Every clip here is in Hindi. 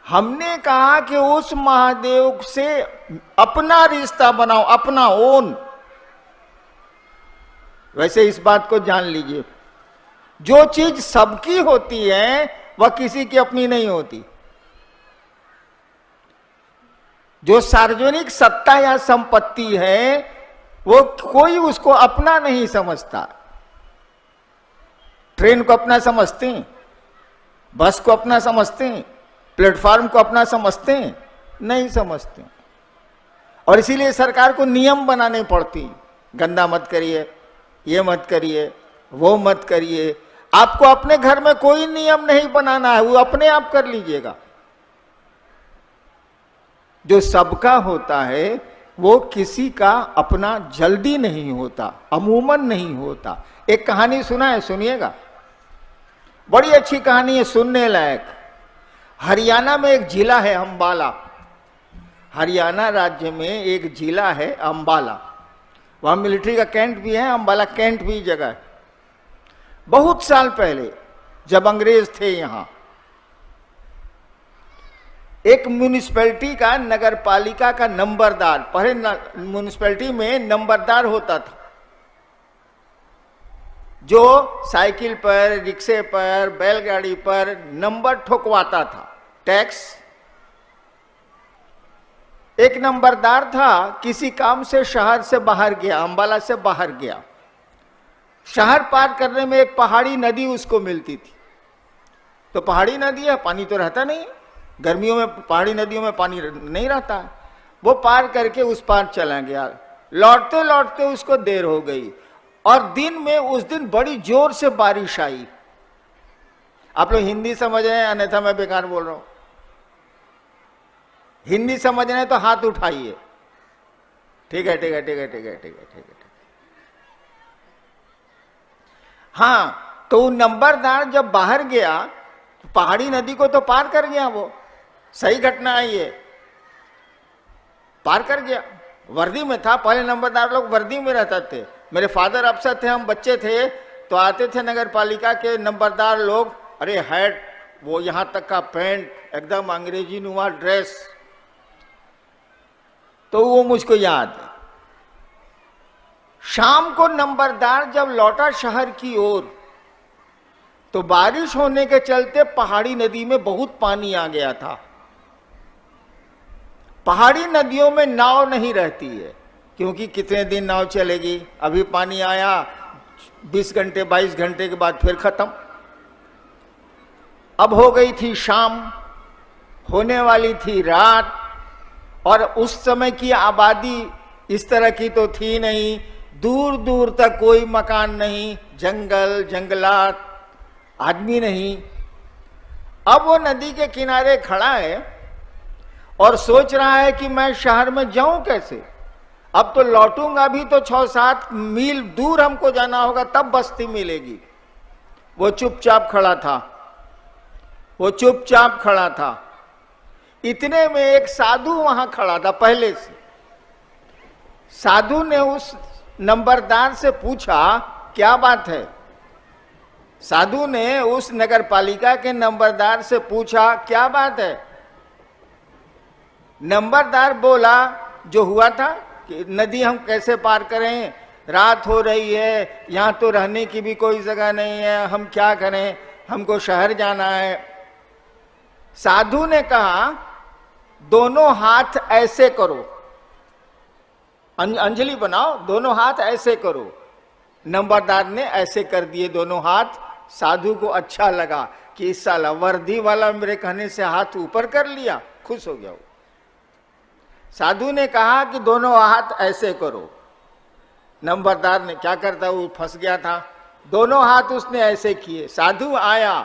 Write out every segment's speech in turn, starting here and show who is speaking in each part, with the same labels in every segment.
Speaker 1: हमने कहा कि उस महादेव से अपना रिश्ता बनाओ, अपना ओन। वैसे इस बात को जान लीजिए, जो चीज सबकी होती है वह किसी की अपनी नहीं होती। जो सार्वजनिक सत्ता या संपत्ति है वो कोई उसको अपना नहीं समझता। ट्रेन को अपना समझते हैं, बस को अपना समझते हैं, प्लेटफॉर्म को अपना समझते हैं? नहीं समझते। और इसीलिए सरकार को नियम बनाने पड़ती, गंदा मत करिए, ये मत करिए, वो मत करिए। आपको अपने घर में कोई नियम नहीं बनाना है, वो अपने आप कर लीजिएगा। जो सबका होता है वो किसी का अपना जल्दी नहीं होता, अमूमन नहीं होता। एक कहानी सुना है, सुनिएगा, बड़ी अच्छी कहानी है, सुनने लायक। हरियाणा में एक जिला है अंबाला। हरियाणा राज्य में एक जिला है अंबाला, वहां मिलिट्री का कैंट भी है, अंबाला कैंट भी जगह है। बहुत साल पहले जब अंग्रेज थे यहां, एक म्यूनिसिपैलिटी का, नगर पालिका का नंबरदार, पहले म्यूनिसिपैलिटी में नंबरदार होता था जो साइकिल पर, रिक्शे पर, बैलगाड़ी पर नंबर ठोकवाता था, टैक्स। एक नंबरदार था, किसी काम से शहर से बाहर गया, अंबाला से बाहर गया। शहर पार करने में एक पहाड़ी नदी उसको मिलती थी। तो पहाड़ी नदी है, पानी तो रहता नहीं, गर्मियों में पहाड़ी नदियों में पानी नहीं रहता। वो पार करके उस पार चला गया। लौटते लौटते उसको देर हो गई और दिन में उस दिन बड़ी जोर से बारिश आई। आप लोग हिंदी समझ रहे हैं, अन्यथा मैं बेकार बोल रहा हूं। हिंदी समझ रहे हैं तो हाथ उठाइए। ठीक है, ठीक है, ठीक है, ठीक है, ठीक है, ठीक है। हाँ, तो नंबरदार जब बाहर गया, पहाड़ी नदी को तो पार कर गया, वो सही घटना है ये, पार कर गया। वर्दी में था, पहले नंबरदार लोग वर्दी में रहते थे। मेरे फादर अफसर थे, हम बच्चे थे तो आते थे नगर पालिका के नंबरदार लोग, अरे हैट, वो यहां तक का पैंट, एकदम अंग्रेजी नुमा ड्रेस। तो वो मुझको याद है। शाम को नंबरदार जब लौटा शहर की ओर तो बारिश होने के चलते पहाड़ी नदी में बहुत पानी आ गया था। पहाड़ी नदियों में नाव नहीं रहती है, क्योंकि कितने दिन नाव चलेगी। अभी पानी आया, 20 घंटे 22 घंटे के बाद फिर खत्म। अब हो गई थी शाम, होने वाली थी रात, और उस समय की आबादी इस तरह की तो थी नहीं। दूर दूर तक कोई मकान नहीं, जंगल जंगलात, आदमी नहीं। अब वो नदी के किनारे खड़ा है और सोच रहा है कि मैं शहर में जाऊं कैसे। अब तो लौटूंगा भी तो 6-7 मील दूर हमको जाना होगा, तब बस्ती मिलेगी। वो चुपचाप खड़ा था, वो चुपचाप खड़ा था। इतने में एक साधु वहां खड़ा था पहले से। साधु ने उस नंबरदार से पूछा, क्या बात है। साधु ने उस नगर पालिका के नंबरदार से पूछा, क्या बात है। नंबरदार बोला, जो हुआ था कि नदी हम कैसे पार करें, रात हो रही है, यहां तो रहने की भी कोई जगह नहीं है, हम क्या करें, हमको शहर जाना है। साधु ने कहा, दोनों हाथ ऐसे करो, अंजलि बनाओ, दोनों हाथ ऐसे करो। नंबरदार ने ऐसे कर दिए दोनों हाथ। साधु को अच्छा लगा कि इस साला वर्दी वाला मेरे कहने से हाथ ऊपर कर लिया, खुश हो गया वो। साधु ने कहा कि दोनों हाथ ऐसे करो। नंबरदार ने क्या करता, वो फंस गया था। दोनों हाथ उसने ऐसे किए। साधु आया,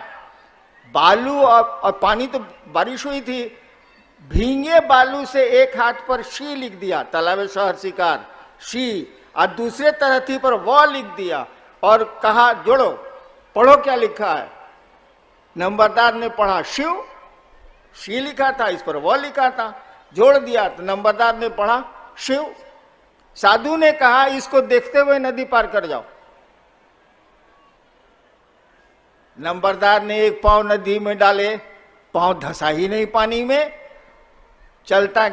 Speaker 1: बालू और पानी, तो बारिश हुई थी, भींगे बालू से एक हाथ पर शी लिख दिया, तालाब शहर शिकार शी, और दूसरे तरथी पर वो लिख दिया और कहा, जोड़ो, पढ़ो क्या लिखा है। नंबरदार ने पढ़ा, शिव, शी लिखा था, इस पर वो लिखा था, जोड़ दिया तो नंबरदार ने पढ़ा शिव। साधु ने कहा, इसको देखते हुए नदी पार कर जाओ। नंबरदार ने एक पांव नदी में डाले, पांव धंसा ही नहीं पानी में, चलता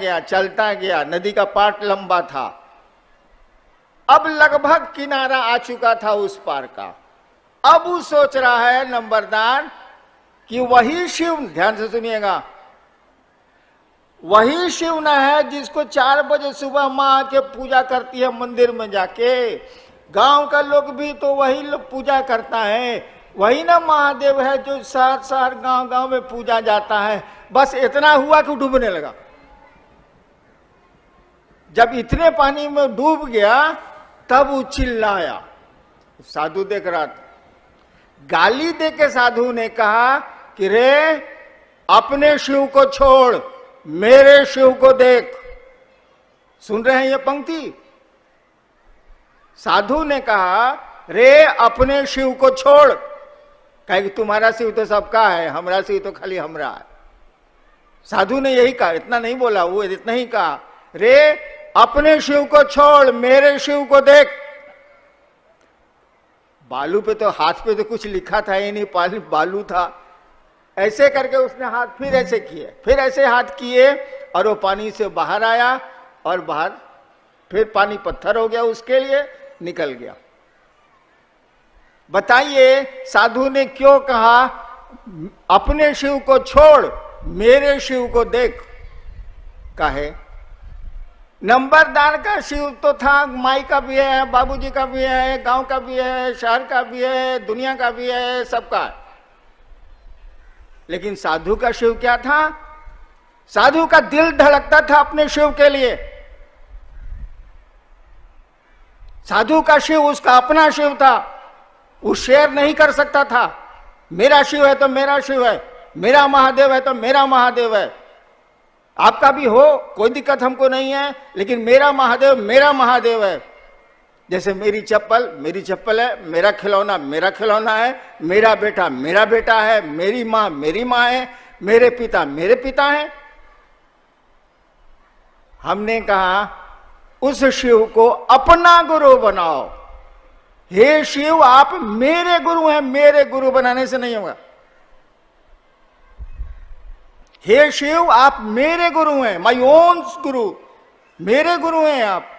Speaker 1: गया, नदी का पाट लंबा था, अब लगभग किनारा आ चुका था उस पार का। अब वो सोच रहा है नंबरदार कि वही शिव, ध्यान से सुनिएगा, वही शिव न है जिसको 4 बजे सुबह माँ आके पूजा करती है मंदिर में जाके, गांव का लोग भी तो वही लोग पूजा करता है, वही ना महादेव है जो शहर शहर गांव गांव में पूजा जाता है। बस इतना हुआ कि डूबने लगा। जब इतने पानी में डूब गया तब वो चिल्लाया। साधु देख रहा था, गाली दे के साधु ने कहा कि रे अपने शिव को छोड़, मेरे शिव को देख। सुन रहे हैं ये पंक्ति? साधु ने कहा रे अपने शिव को छोड़, कहे कि तुम्हारा शिव तो सबका है, हमारा शिव तो खाली हमरा है। साधु ने यही कहा, इतना नहीं बोला, वो इतना ही कहा, रे अपने शिव को छोड़, मेरे शिव को देख। बालू पे तो, हाथ पे तो कुछ लिखा था ही नहीं, बालू था। ऐसे करके उसने हाथ फिर ऐसे किए, फिर ऐसे हाथ किए और वो पानी से बाहर आया और बाहर फिर पानी पत्थर हो गया, उसके लिए निकल गया। बताइए साधु ने क्यों कहा अपने शिव को छोड़, मेरे शिव को देख? काहे? नंबरदार का शिव तो था, माई का भी है, बाबूजी का भी है, गांव का भी है, शहर का भी है, दुनिया का भी है, सबका। लेकिन साधु का शिव क्या था? साधु का दिल धड़कता था अपने शिव के लिए। साधु का शिव उसका अपना शिव था, वो शेयर नहीं कर सकता था। मेरा शिव है तो मेरा शिव है, मेरा महादेव है तो मेरा महादेव है। आपका भी हो, कोई दिक्कत हमको नहीं है, लेकिन मेरा महादेव मेरा महादेव है। जैसे मेरी चप्पल है, मेरा खिलौना है, मेरा बेटा है, मेरी माँ है, मेरे पिता हैं। हमने कहा उस शिव को अपना गुरु बनाओ। हे शिव आप मेरे गुरु हैं, मेरे गुरु बनाने से नहीं होगा। हे शिव आप मेरे गुरु हैं, माई ओन गुरु, मेरे गुरु हैं आप।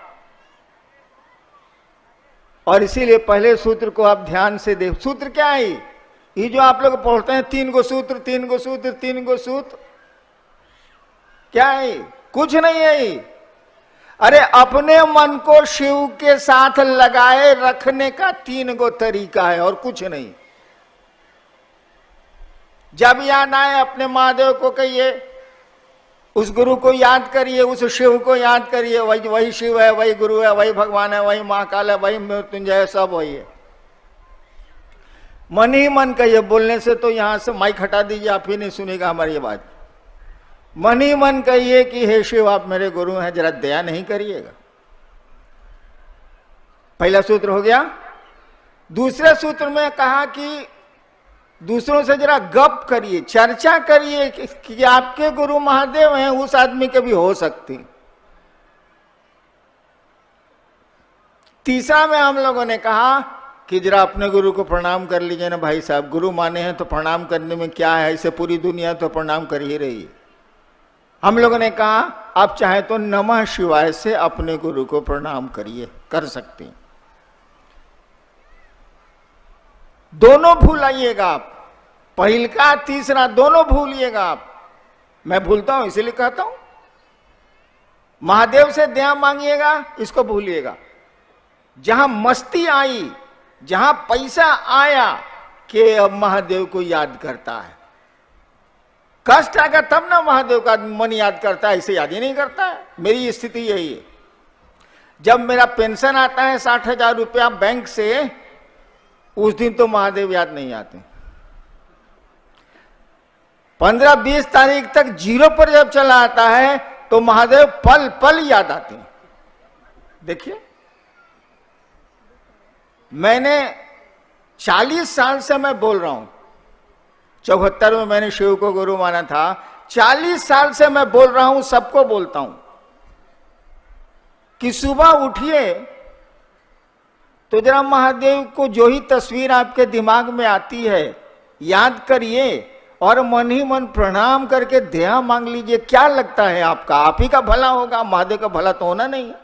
Speaker 1: और इसीलिए पहले सूत्र को आप ध्यान से देख। सूत्र क्या है? ये जो आप लोग पढ़ते हैं 3 गो सूत्र, 3 गो सूत्र, 3 गो सूत्र, क्या है? कुछ नहीं है। अरे अपने मन को शिव के साथ लगाए रखने का 3 गो तरीका है और कुछ नहीं। जब याद आए अपने महादेव को कहिए, उस गुरु को याद करिए, उस शिव को याद करिए, वही शिव है, वही गुरु है, वही भगवान है, वही महाकाल है, वही मृत्युंजय है, सब वही है। मन ही मन कहिए, बोलने से तो यहां से माइक हटा दीजिए, आप ही नहीं सुनेगा हमारी ये बात। मन ही मन कहिए कि हे शिव आप मेरे गुरु हैं, जरा दया नहीं करिएगा। पहला सूत्र हो गया। दूसरे सूत्र में कहा कि दूसरों से जरा गप करिए, चर्चा करिए कि आपके गुरु महादेव हैं, उस आदमी के भी हो सकती। तीसरा में हम लोगों ने कहा कि जरा अपने गुरु को प्रणाम कर लीजिए ना भाई साहब, गुरु माने हैं तो प्रणाम करने में क्या है, इसे पूरी दुनिया तो प्रणाम कर ही रही है। हम लोगों ने कहा आप चाहे तो नमः शिवाय से अपने गुरु को प्रणाम करिए, कर सकते हैं। दोनों भूलाइएगा आप, पहिलका तीसरा दोनों भूलिएगा आप। मैं भूलता हूं इसीलिए कहता हूं, महादेव से दया मांगिएगा, इसको भूलिएगा। जहां मस्ती आई, जहां पैसा आया कि अब महादेव को याद करता है, कष्ट आएगा तब ना महादेव का मन याद करता है, इसे याद ही नहीं करता है। मेरी स्थिति यही है। जब मेरा पेंशन आता है 60,000 रुपया बैंक से, उस दिन तो महादेव याद नहीं आते। 15-20 तारीख तक 0 पर जब चला आता है तो महादेव पल पल याद आते हैं। देखिए, मैंने 40 साल से मैं बोल रहा हूं, 74 में मैंने शिव को गुरु माना था। 40 साल से मैं बोल रहा हूं, सबको बोलता हूं कि सुबह उठिए तो जरा महादेव को जो ही तस्वीर आपके दिमाग में आती है याद करिए और मन ही मन प्रणाम करके दया मांग लीजिए। क्या लगता है आपका, आप ही का भला होगा, महादेव का भला तो होना नहीं है।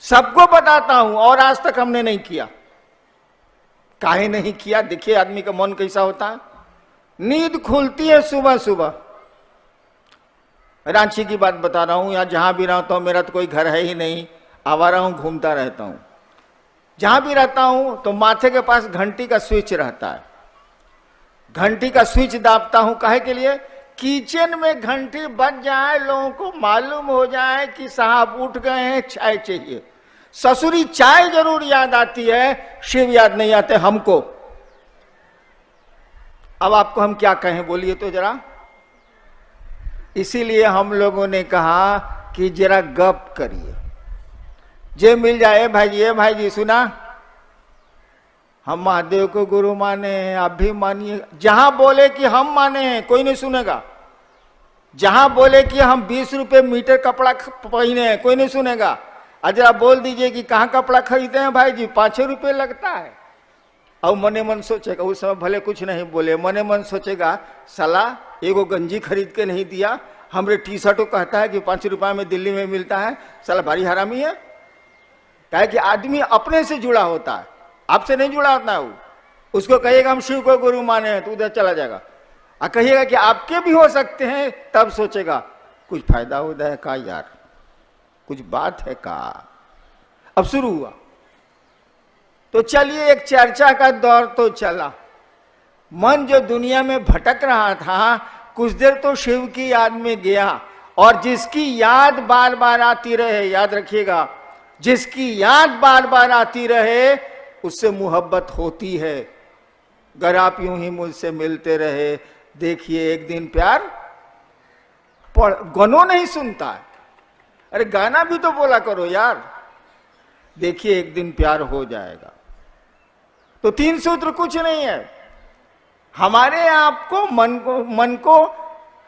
Speaker 1: सबको बताता हूं और आज तक हमने नहीं किया। काहे नहीं किया? देखिए आदमी का मन कैसा होता है। नींद खुलती है सुबह सुबह, रांची की बात बता रहा हूं, या जहां भी रहता हूं, मेरा तो कोई घर है ही नहीं, आवारा हूं, घूमता रहता हूं। जहां भी रहता हूं तो माथे के पास घंटी का स्विच रहता है। घंटी का स्विच दाबता हूं, काहे के लिए? किचन में घंटी बज जाए, लोगों को मालूम हो जाए कि साहब उठ गए हैं, चाय चाहिए। ससुरी चाय जरूर याद आती है, शिव याद नहीं आते हमको। अब आपको हम क्या कहें, बोलिए तो जरा। इसीलिए हम लोगों ने कहा कि जरा गप करिए, जे मिल जाए। भाई जी सुना, हम महादेव को गुरु माने हैं, आप भी मानिए। जहां बोले कि हम माने हैं, कोई नहीं सुनेगा। जहां बोले कि हम 20 रुपए मीटर कपड़ा पहने हैं, कोई नहीं सुनेगा। जरा बोल दीजिए कि कहां कपड़ा खरीदते हैं भाई जी, 5 रुपए लगता है। और मने मन सोचेगा, उस समय भले कुछ नहीं बोले, मने मन सोचेगा साला एगो गंजी खरीद के नहीं दिया, हमरे टी शर्टों कहता है कि 5 रुपए में दिल्ली में मिलता है, साला भारी हरामी है। क्या कि आदमी अपने से जुड़ा होता है, आपसे नहीं जुड़ा होता है। वो उसको कहिएगा हम शिव को गुरु माने हैं तो उधर चला जाएगा। और कहिएगा कि आपके भी हो सकते हैं, तब सोचेगा कुछ फायदा होता है का यार, कुछ बात है का। अब शुरू हुआ तो चलिए, एक चर्चा का दौर तो चला। मन जो दुनिया में भटक रहा था, कुछ देर तो शिव की याद में गया। और जिसकी याद बार बार आती रहे, याद रखिएगा, जिसकी याद बार बार आती रहे उससे मोहब्बत होती है। अगर आप यूं ही मुझसे मिलते रहे, देखिए एक दिन प्यार गनों नहीं सुनता है। अरे गाना भी तो बोला करो यार। देखिए एक दिन प्यार हो जाएगा। तो 3 सूत्र कुछ नहीं है, हमारे आपको मन को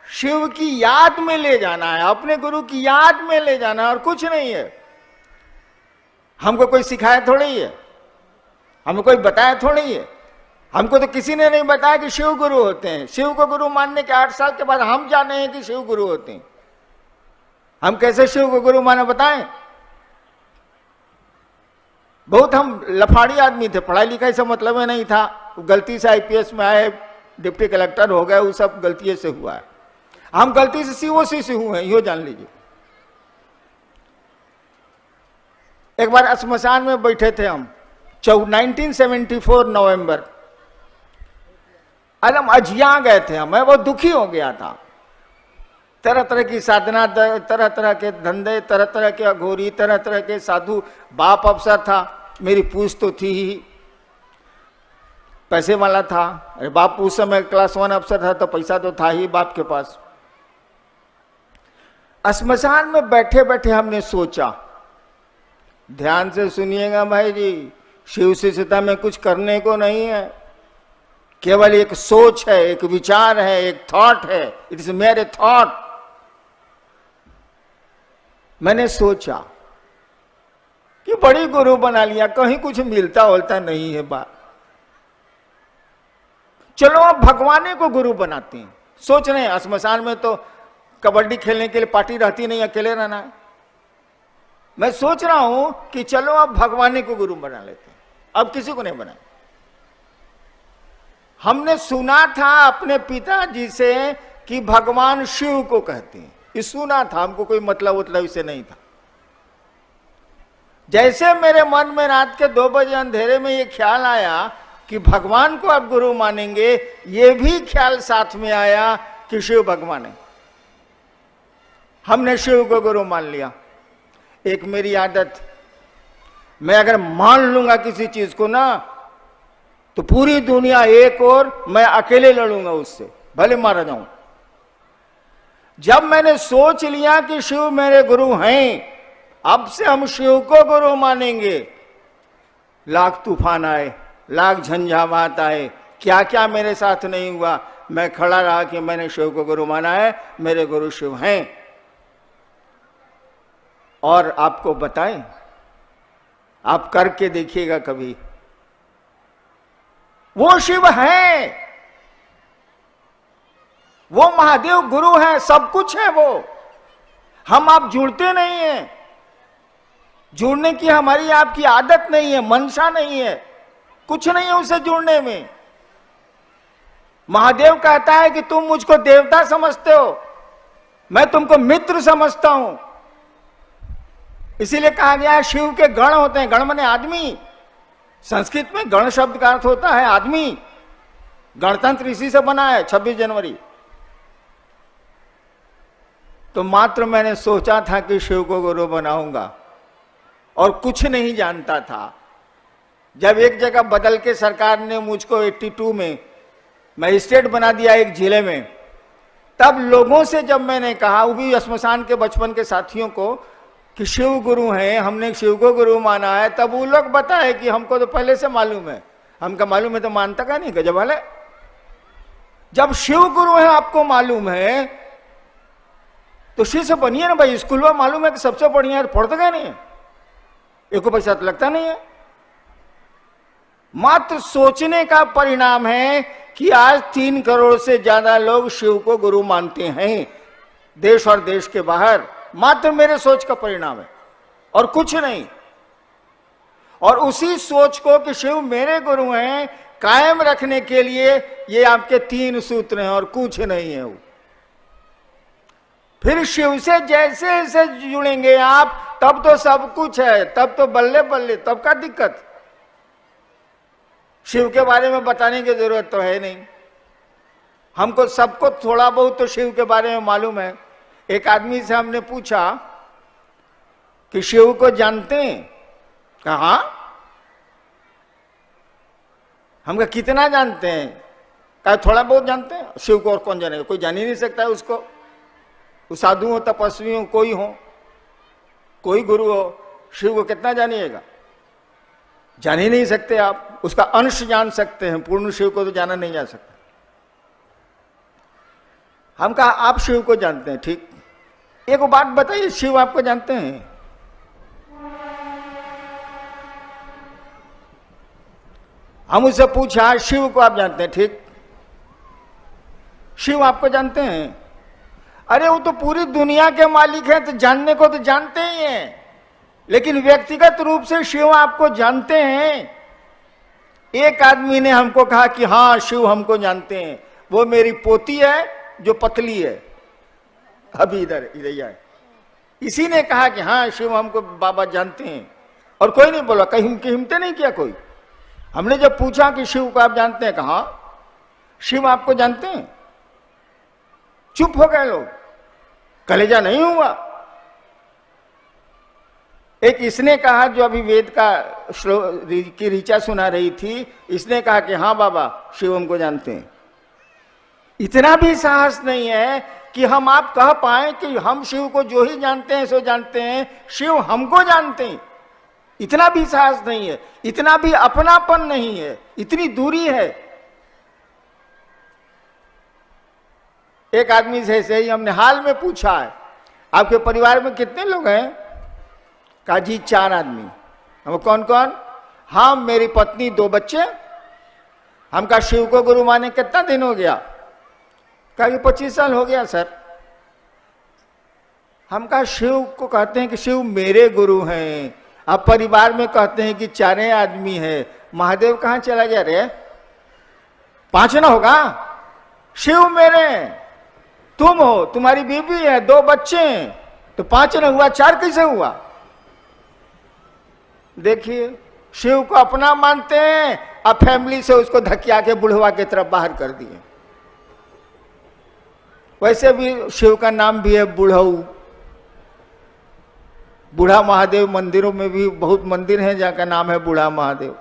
Speaker 1: शिव की याद में ले जाना है, अपने गुरु की याद में ले जाना है, और कुछ नहीं है। हमको कोई सिखाया थोड़ी है, हमको कोई बताया थोड़ी है। हमको तो किसी ने नहीं बताया कि शिव गुरु होते हैं। शिव को गुरु मानने के 8 साल के बाद हम जाने हैं कि शिव गुरु होते हैं। हम कैसे शिव को गुरु माने बताएं? बहुत हम लफाड़ी आदमी थे, पढ़ाई लिखाई से मतलब नहीं था। गलती से आईपीएस में आए, डिप्टी कलेक्टर हो गए, वो सब गलती से हुआ है। हम गलती से सीओसी से हुए हैं, यो जान लीजिए। एक बार श्मशान में बैठे थे हम, 1974 नवंबर। अरे हम अजिया गए थे, मैं बहुत दुखी हो गया था। तरह तरह की साधना, तरह तरह के धंधे, तरह तरह के अघोरी, तरह तरह के साधु। बाप अफसर था, मेरी पूछ तो थी ही, पैसे वाला था। अरे बाप उस समय क्लास 1 अफसर था तो पैसा तो था ही बाप के पास। श्मशान में बैठे बैठे हमने सोचा, ध्यान से सुनिएगा भाई जी, शिव शिष्यता में कुछ करने को नहीं है, केवल एक सोच है, एक विचार है, एक थॉट है। इट इज मेरे थॉट। मैंने सोचा कि बड़ी गुरु बना लिया, कहीं कुछ मिलता होता नहीं है बात। चलो अब भगवाने को गुरु बनाते हैं। सोच रहे हैं श्मशान में तो कबड्डी खेलने के लिए पार्टी रहती नहीं, अकेले रहना है। मैं सोच रहा हूं कि चलो अब भगवाने को गुरु बना लेते हैं, अब किसी को नहीं बनाए। हमने सुना था अपने पिताजी से कि भगवान शिव को कहते हैं, ये सुना था, हमको कोई मतलब इससे नहीं था। जैसे मेरे मन में रात के 2 बजे अंधेरे में ये ख्याल आया कि भगवान को आप गुरु मानेंगे, ये भी ख्याल साथ में आया कि शिव भगवान है। हमने शिव को गुरु मान लिया। एक मेरी आदत, मैं अगर मान लूंगा किसी चीज को ना, तो पूरी दुनिया एक और मैं अकेले लड़ूंगा उससे, भले मारा जाऊं। जब मैंने सोच लिया कि शिव मेरे गुरु हैं, अब से हम शिव को गुरु मानेंगे, लाख तूफान आए, लाख झंझावात आए, क्या क्या मेरे साथ नहीं हुआ। मैं खड़ा रहा कि मैंने शिव को गुरु माना है, मेरे गुरु शिव हैं। और आपको बताएं, आप करके देखिएगा कभी, वो शिव है। वो महादेव गुरु है, सब कुछ है वो। हम आप जुड़ते नहीं हैं, जुड़ने की हमारी आपकी आदत नहीं है, मंशा नहीं है, कुछ नहीं है उससे जुड़ने में। महादेव कहता है कि तुम मुझको देवता समझते हो, मैं तुमको मित्र समझता हूं। इसीलिए कहा गया है शिव के गण होते हैं, गण माने आदमी। संस्कृत में गण शब्द का अर्थ होता है आदमी। गणतंत्र इसी से बना है, 26 जनवरी। तो मात्र मैंने सोचा था कि शिव को गुरु बनाऊंगा और कुछ नहीं जानता था। जब एक जगह बदल के सरकार ने मुझको 82 में मजिस्ट्रेट बना दिया एक जिले में, तब लोगों से जब मैंने कहा, वो भी श्मशान के बचपन के साथियों को, कि शिव गुरु हैं, हमने शिव को गुरु माना है, तब वो लोग बताए कि हमको तो पहले से मालूम है। हमका मालूम है तो मानता का नहीं, गजब वाले। जब शिव गुरु है आपको मालूम है तो शिव से बनिए ना भाई। स्कूल में मालूम है कि सबसे बढ़िया है, पढ़ते गए नहीं है, एक को पैसा तो लगता नहीं है। मात्र सोचने का परिणाम है कि आज 3 करोड़ से ज्यादा लोग शिव को गुरु मानते हैं, देश और देश के बाहर। मात्र मेरे सोच का परिणाम है और कुछ नहीं। और उसी सोच को कि शिव मेरे गुरु हैं कायम रखने के लिए ये आपके 3 सूत्र हैं और कुछ नहीं है। वो फिर शिव से जैसे जैसे जुड़ेंगे आप, तब तो सब कुछ है, तब तो बल्ले बल्ले, तब का दिक्कत। शिव के बारे में बताने की जरूरत तो है नहीं, हमको सबको थोड़ा बहुत तो शिव के बारे में मालूम है। एक आदमी से हमने पूछा कि शिव को जानते हैं? कहा हम कितना जानते हैं? कहा थोड़ा बहुत जानते हैं। शिव को और कौन जानेगा, कोई जान ही नहीं सकता है उसको। वो साधु हो, तपस्वी हो, कोई हो, कोई गुरु हो, शिव को कितना जानिएगा? जान ही नहीं सकते आप। उसका अंश जान सकते हैं, पूर्ण शिव को तो जाना नहीं जा सकता। हम कहा आप शिव को जानते हैं, ठीक। एक बात बताइए, शिव आपको जानते हैं? हम उससे पूछा शिव को आप जानते हैं? ठीक। शिव आपको जानते हैं? अरे वो तो पूरी दुनिया के मालिक हैं, तो जानने को तो जानते ही हैं, लेकिन व्यक्तिगत रूप से शिव आपको जानते हैं? एक आदमी ने हमको कहा कि हाँ शिव हमको जानते हैं, वो मेरी पोती है जो पतली है, अभी इधर इधर आए। इसी ने कहा कि हाँ शिव हमको बाबा जानते हैं, और कोई नहीं बोला, कहीं हिम्मत नहीं किया कोई। हमने जब पूछा कि शिव को आप जानते हैं, कहा शिव आपको जानते हैं? चुप हो गए लोग, कलेजा नहीं हुआ। एक इसने कहा जो अभी वेद का श्लोक की ऋचा सुना रही थी, इसने कहा कि हाँ बाबा शिव हमको जानते हैं। इतना भी साहस नहीं है कि हम आप कह पाए कि हम शिव को जो ही जानते हैं सो जानते हैं, शिव हमको जानते हैं। इतना भी साहस नहीं है, इतना भी अपनापन नहीं है, इतनी दूरी है। एक आदमी से ऐसे ही हमने हाल में पूछा है, आपके परिवार में कितने लोग हैं? कहा जी 4 आदमी। हम कौन कौन? हाँ मेरी पत्नी, 2 बच्चे। हम कहा शिव को गुरु माने कितना दिन हो गया? कहा कि 25 साल हो गया सर। हम कहा शिव को कहते हैं कि शिव मेरे गुरु हैं, अब परिवार में कहते हैं कि 4 आदमी है, महादेव कहां चला गया रे? 5 ना होगा? शिव मेरे, तुम हो, तुम्हारी बीवी है, 2 बच्चे हैं, तो 5 ना हुआ, 4 कैसे हुआ? देखिए शिव को अपना मानते हैं, अब फैमिली से उसको धकिया के बुढ़वा की तरफ बाहर कर दिए। वैसे भी शिव का नाम भी है बुढ़ऊ। बूढ़ा महादेव मंदिरों में भी बहुत मंदिर हैं जहाँ का नाम है बूढ़ा महादेव।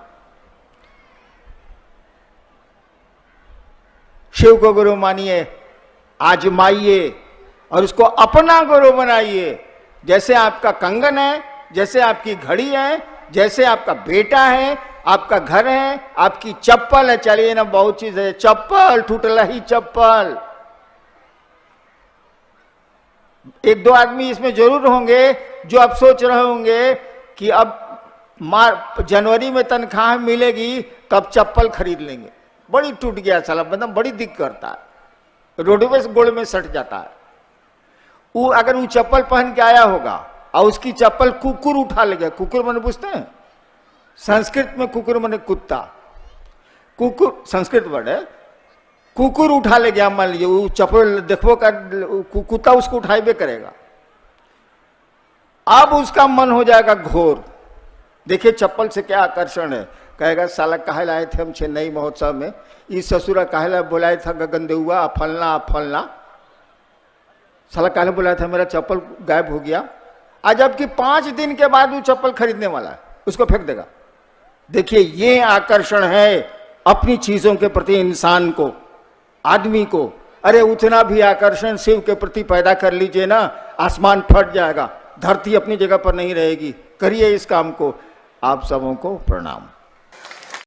Speaker 1: शिव को गुरु मानिए, आजमाइए और उसको अपना गुरु बनाइए। जैसे आपका कंगन है, जैसे आपकी घड़ी है, जैसे आपका बेटा है, आपका घर है, आपकी चप्पल है। चलिए ना, बहुत चीज है, चप्पल टूटला ही चप्पल। 1-2 आदमी इसमें जरूर होंगे जो अब सोच रहे होंगे कि अब जनवरी में तनख्वाह मिलेगी तब चप्पल खरीद लेंगे। बड़ी टूट गया साला, मतलब बड़ी दिक्कत करता है। रोडवे से गोड़ में सट जाता है। वो अगर वो चप्पल पहन के आया होगा और उसकी चप्पल कुकुर उठा ले गया, कुकुर मैंने पूछते हैं संस्कृत में, कुकुर मैंने कुत्ता, कुकुर संस्कृत वर्ड है, कुकुर उठा ले गया, मान लीजिए वो चप्पल देखो का कुत्ता उसको उठाइबे करेगा, अब उसका मन हो जाएगा घोर। देखिए चप्पल से क्या आकर्षण है, कहेगा साला काहे लाए थे हम चेन्नई महोत्सव में, इस ससुरा काहे ला बुलाया था गगनदेहुआ फलना फलना, साला काहे बुलाया था, मेरा चप्पल गायब हो गया। आज जबकि 5 दिन के बाद वो चप्पल खरीदने वाला है, उसको फेंक देगा। देखिए ये आकर्षण है अपनी चीजों के प्रति इंसान को, आदमी को। अरे उतना भी आकर्षण शिव के प्रति पैदा कर लीजिए ना, आसमान फट जाएगा, धरती अपनी जगह पर नहीं रहेगी। करिए इस काम को। आप सबों को प्रणाम।